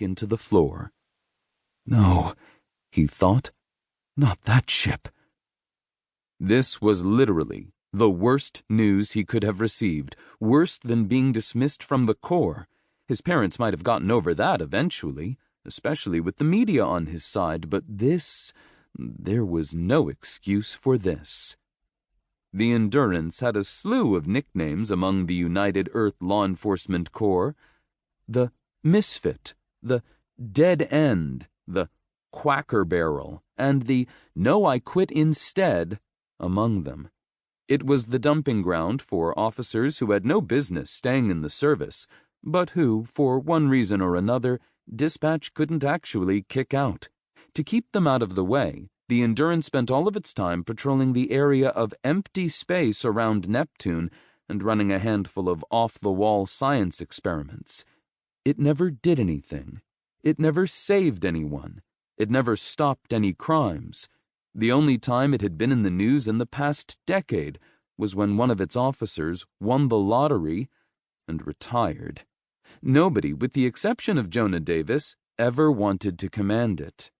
sunk into the floor. No, he thought, not that ship. This was literally the worst news he could have received, worse than being dismissed from the Corps. His parents might have gotten over that eventually, especially with the media on his side, but there was no excuse for this. The Endurance had a slew of nicknames among the United Earth Law Enforcement Corps. The Misfit, the Dead End, the Quacker Barrel, and the No I Quit Instead among them. It was the dumping ground for officers who had no business staying in the service, but who, for one reason or another, dispatch couldn't actually kick out. To keep them out of the way, the Endurance spent all of its time patrolling the area of empty space around Neptune and running a handful of off-the-wall science experiments. It never did anything. It never saved anyone. It never stopped any crimes. The only time it had been in the news in the past decade was when one of its officers won the lottery and retired. Nobody, with the exception of Jonah Davis, ever wanted to command it.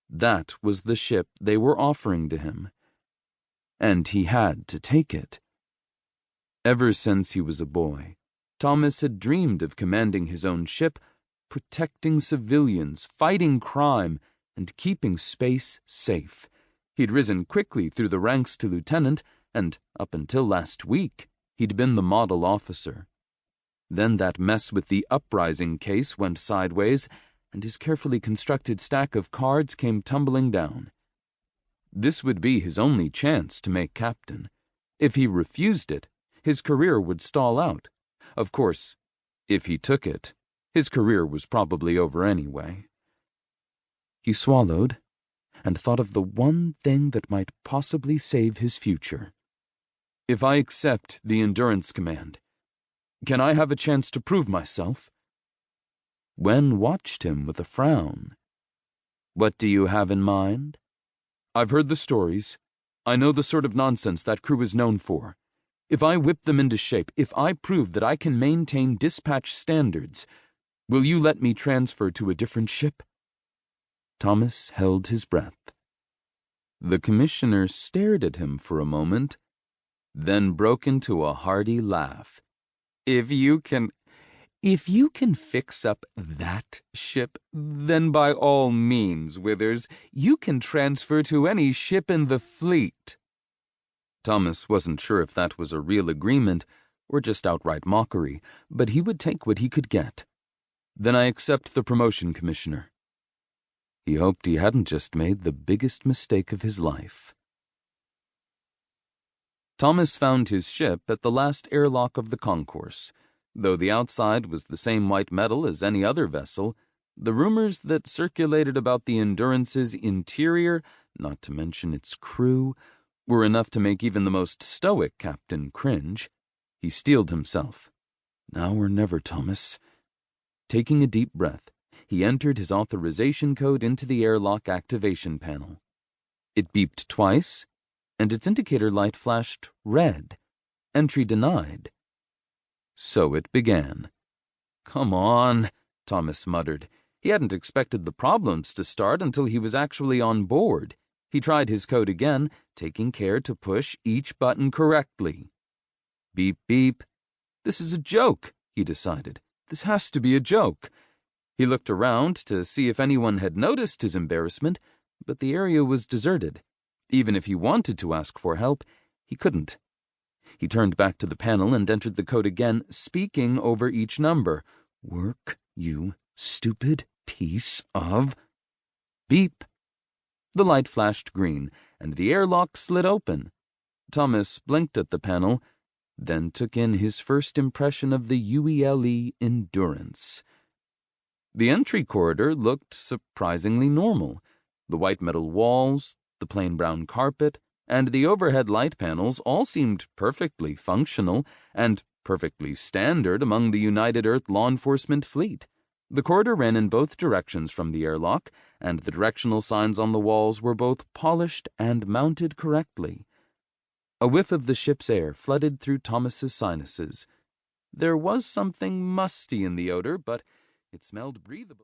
That was the ship they were offering to him. And he had to take it. Ever since he was a boy, Thomas had dreamed of commanding his own ship, protecting civilians, fighting crime, and keeping space safe. He'd risen quickly through the ranks to lieutenant, and up until last week, he'd been the model officer. Then that mess with the uprising case went sideways, and his carefully constructed stack of cards came tumbling down. This would be his only chance to make captain. If he refused it, his career would stall out. Of course, if he took it, his career was probably over anyway. He swallowed and thought of the one thing that might possibly save his future. If I accept the Endurance command, can I have a chance to prove myself? Wen watched him with a frown. What do you have in mind? I've heard the stories. I know the sort of nonsense that crew is known for. If I whip them into shape, if I prove that I can maintain dispatch standards, will you let me transfer to a different ship? Thomas held his breath. The commissioner stared at him for a moment, then broke into a hearty laugh. If you can fix up that ship, then by all means, Withers, you can transfer to any ship in the fleet. Thomas wasn't sure if that was a real agreement or just outright mockery, but he would take what he could get. Then I accept the promotion, Commissioner. He hoped he hadn't just made the biggest mistake of his life. Thomas found his ship at the last airlock of the concourse. Though the outside was the same white metal as any other vessel, the rumors that circulated about the Endurance's interior, not to mention its crew, were enough to make even the most stoic captain cringe. He steeled himself. Now or never, Thomas. Taking a deep breath, he entered his authorization code into the airlock activation panel. It beeped twice, and its indicator light flashed red. Entry denied. So it began. Come on, Thomas muttered. He hadn't expected the problems to start until he was actually on board. He tried his code again, taking care to push each button correctly. Beep, beep. This is a joke, he decided. This has to be a joke. He looked around to see if anyone had noticed his embarrassment, but the area was deserted. Even if he wanted to ask for help, he couldn't. He turned back to the panel and entered the code again, speaking over each number. Work, you stupid piece of... Beep. The light flashed green, and the airlock slid open. Thomas blinked at the panel, then took in his first impression of the UELE Endurance. The entry corridor looked surprisingly normal. The white metal walls, the plain brown carpet, and the overhead light panels all seemed perfectly functional and perfectly standard among the United Earth Law Enforcement fleet. The corridor ran in both directions from the airlock, and the directional signs on the walls were both polished and mounted correctly. A whiff of the ship's air flooded through Thomas's sinuses. There was something musty in the odor, but it smelled breathable.